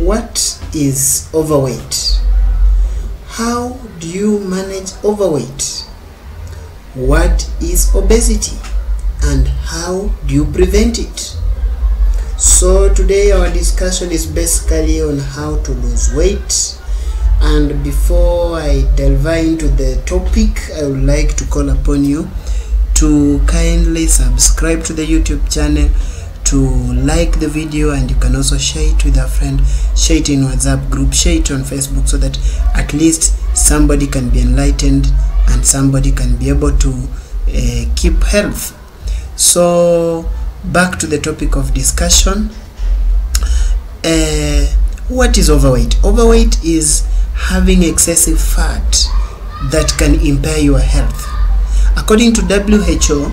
What is overweight? How do you manage overweight? What is obesity and how do you prevent it? So today our discussion is basically on how to lose weight, and before I delve into the topic, I would like to call upon you to kindly subscribe to the YouTube channel, to like the video, and you can also share it with a friend, share it in WhatsApp group, share it on Facebook, so that at least somebody can be enlightened and somebody can be able to keep health. So back to the topic of discussion. What is overweight? Overweight is having excessive fat that can impair your health. According to WHO,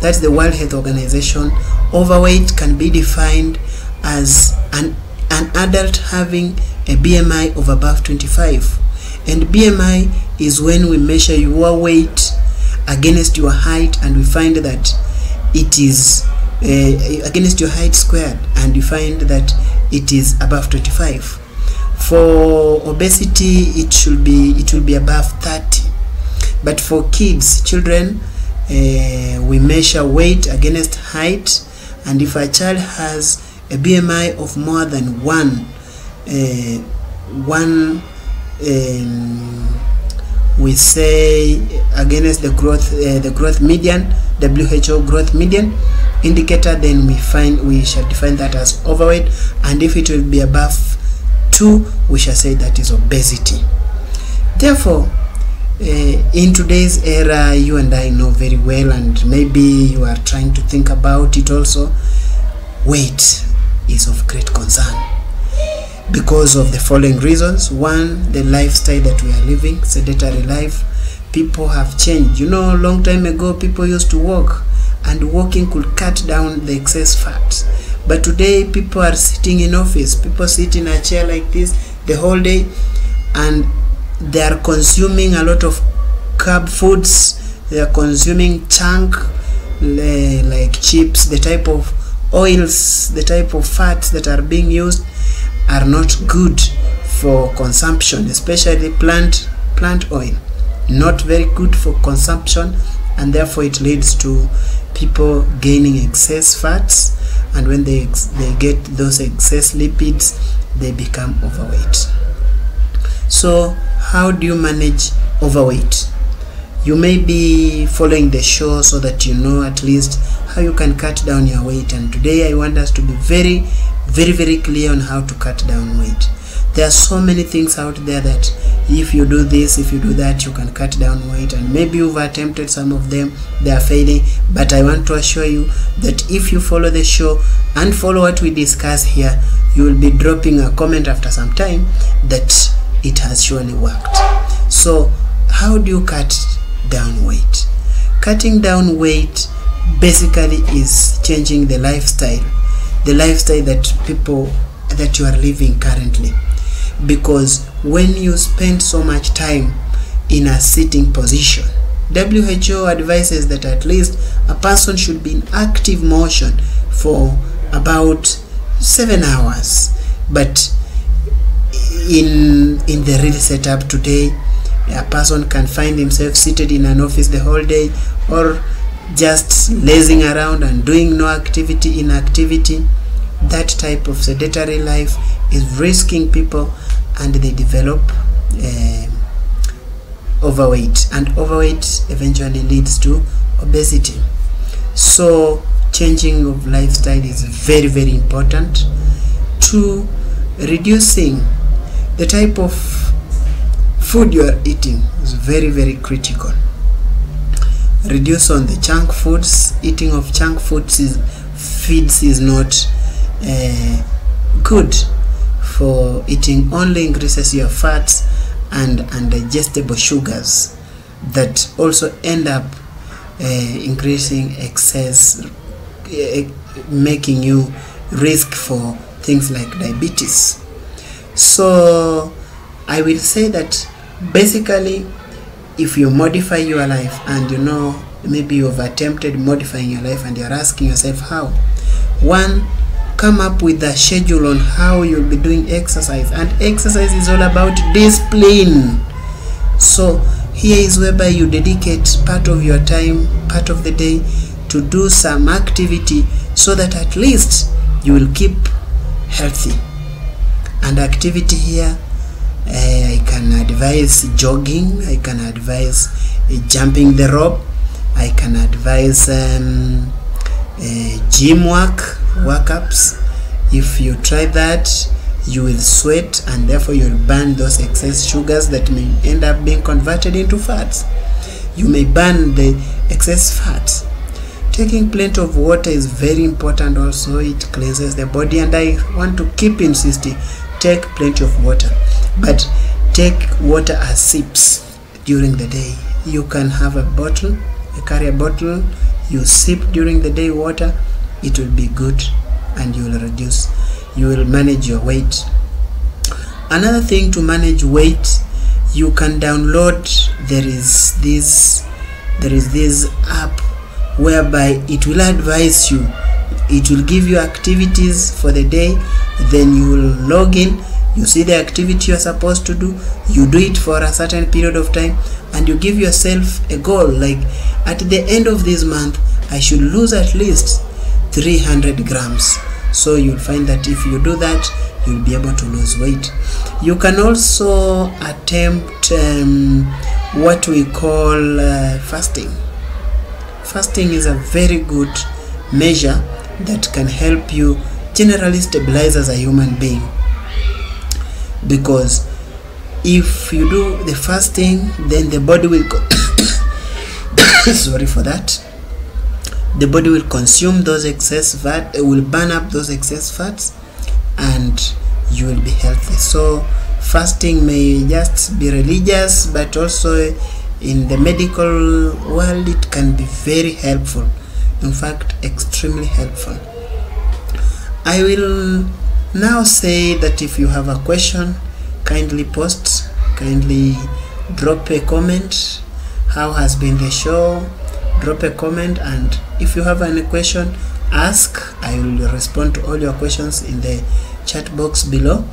that's the World Health Organization, overweight can be defined as an adult having a BMI of above 25. And BMI is when we measure your weight against your height, and we find that it is against your height squared, and you find that it is above 25. For obesity, it will be above 30. But for kids, children, we measure weight against height, and if a child has a BMI of more than we say against the growth median, WHO growth median indicator, then we shall define that as overweight. And if it will be above 2, we shall say that is obesity. Therefore, in today's era, you and I know very well, and maybe you are trying to think about it also, weight is of great concern because of the following reasons. One, the lifestyle that we are living, sedentary life. People have changed. You know, a long time ago, people used to walk, and walking could cut down the excess fat. But today, people are sitting in office. People sit in a chair like this the whole day, and they are consuming a lot of carb foods. They are consuming junk like chips. The type of oils, the type of fats that are being used are not good for consumption, especially plant oil. Not very good for consumption, and therefore it leads to people gaining excess fats, and when they get those excess lipids, they become overweight. So how do you manage overweight? You may be following the show so that you know at least how you can cut down your weight, and today I want us to be very, very, very clear on how to cut down weight. There are so many things out there that if you do this, if you do that, you can cut down weight, and maybe you've attempted some of them, they are failing. But I want to assure you that if you follow the show and follow what we discuss here, you will be dropping a comment after some time that it has surely worked. So how do you cut down weight? Cutting down weight basically is changing the lifestyle that you are living currently. Because when you spend so much time in a sitting position, WHO advises that at least a person should be in active motion for about 7 hours. But in the real setup today, a person can find himself seated in an office the whole day, or just lazing around and doing no inactivity. That type of sedentary life is risking people, and they develop overweight, and overweight eventually leads to obesity. So changing of lifestyle is very, very important to reducing the type of food you are eating. Is very, very critical. Reduce on the junk foods. Eating of junk foods is not good. For eating only increases your fats and undigestible sugars that also end up increasing excess, making you risk for things like diabetes. So I will say that basically, if you modify your life, and you know maybe you've attempted modifying your life and you're asking yourself how. One, come up with a schedule on how you'll be doing exercise. And exercise is all about discipline. So here is whereby you dedicate part of your time, part of the day, to do some activity so that at least you will keep healthy. And activity here, I can advise jogging, I can advise jumping the rope, I can advise gym workups. If you try that, you will sweat, and therefore you'll burn those excess sugars that may end up being converted into fats. You may burn the excess fats. Taking plenty of water is very important also. It cleanses the body, and I want to keep insisting, take plenty of water, but take water as sips during the day. You can have a bottle, you carry a bottle, you sip during the day water. It will be good, and you will manage your weight. Another thing to manage weight, you can download, there is this app whereby it will advise you, it will give you activities for the day, then you will log in, you see the activity you are supposed to do, you do it for a certain period of time, and you give yourself a goal, like at the end of this month I should lose at least 300 grams. So you'll find that if you do that, you'll be able to lose weight. You can also attempt what we call fasting. Fasting is a very good measure that can help you generally stabilize as a human being, because if you do the fasting, then the body will sorry for that, the body will consume those excess fat, it will burn up those excess fats, and you will be healthy. So fasting may just be religious, but also in the medical world it can be very helpful, in fact extremely helpful. I will now say that if you have a question, kindly post, kindly drop a comment. How has been the show? Drop a comment, and if you have any question, ask. I will respond to all your questions in the chat box below.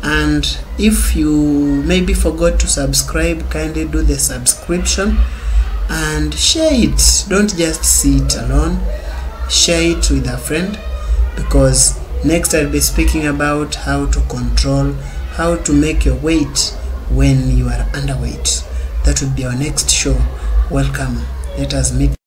And if you maybe forgot to subscribe, kindly do the subscription and share it. Don't just see it alone, share it with a friend, because next I'll be speaking about how to control, how to make your weight when you are underweight. That will be our next show. Welcome. Let us meet.